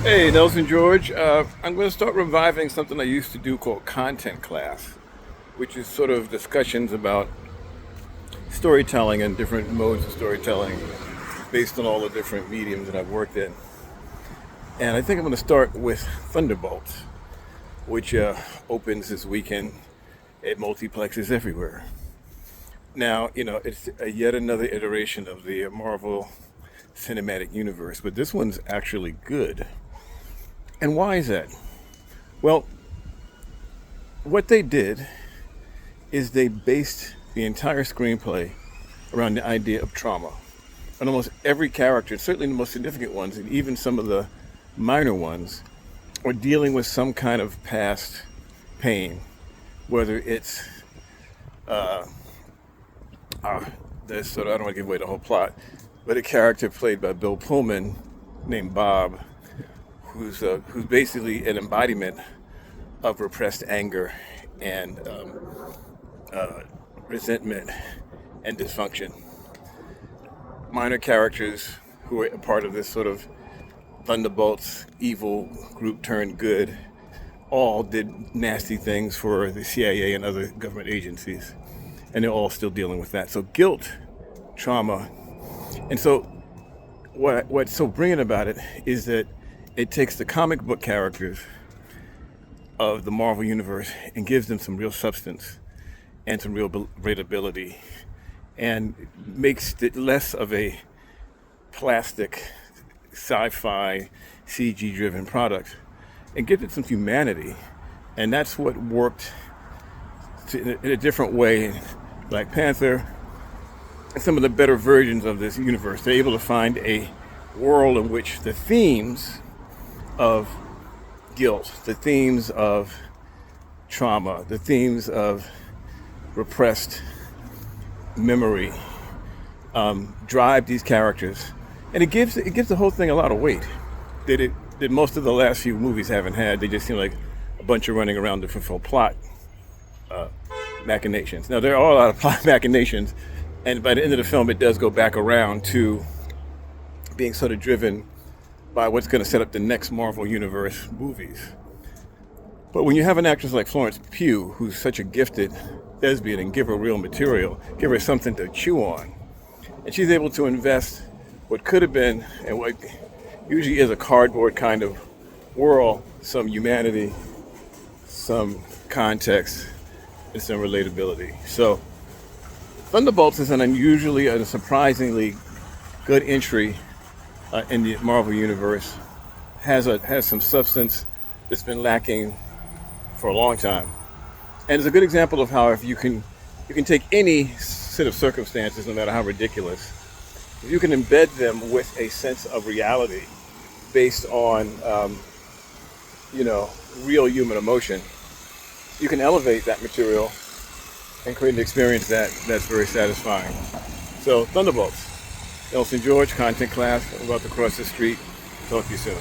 Hey, Nelson George. I'm going to start reviving something I used to do called content class, which is sort of discussions about storytelling and different modes of storytelling based on all the different mediums that I've worked in. And I think I'm going to start with Thunderbolts, which opens this weekend at multiplexes everywhere. Now, it's yet another iteration of the Marvel Cinematic Universe, but this one's actually good. And why is that? Well, what they did is they based the entire screenplay around the idea of trauma. And almost every character, certainly the most significant ones, and even some of the minor ones, are dealing with some kind of past pain, whether it's this sort of, I don't want to give away the whole plot, but a character played by Bill Pullman named Bob, who's basically an embodiment of repressed anger and resentment and dysfunction. Minor characters who are a part of this sort of Thunderbolts evil group turned good all did nasty things for the CIA and other government agencies, and they're all still dealing with that. So guilt, trauma, and so what's so brilliant about it is that it takes the comic book characters of the Marvel Universe and gives them some real substance and some real relatability, and makes it less of a plastic sci-fi CG driven product and gives it some humanity. And that's what worked in a different way in Black Panther and some of the better versions of this universe. They're able to find a world in which the themes of guilt, the themes of trauma, the themes of repressed memory drive these characters, and it gives the whole thing a lot of weight that most of the last few movies haven't had. They just seem like a bunch of running around to fulfill plot machinations. Now there are a lot of plot machinations, and by the end of the film, it does go back around to being sort of driven by what's going to set up the next Marvel Universe movies. But when you have an actress like Florence Pugh, who's such a gifted thespian, and give her real material, give her something to chew on, and she's able to invest what could have been and what usually is a cardboard kind of world, some humanity, some context, and some relatability. So Thunderbolts is an unusually and surprisingly good entry in the Marvel Universe. Has some substance that's been lacking for a long time, and it's a good example of how if you can take any set of circumstances, no matter how ridiculous, if you can embed them with a sense of reality based on real human emotion, you can elevate that material and create an experience that's very satisfying. So Thunderbolts. Nelson George, content class. I'm about to cross the street. Talk to you soon.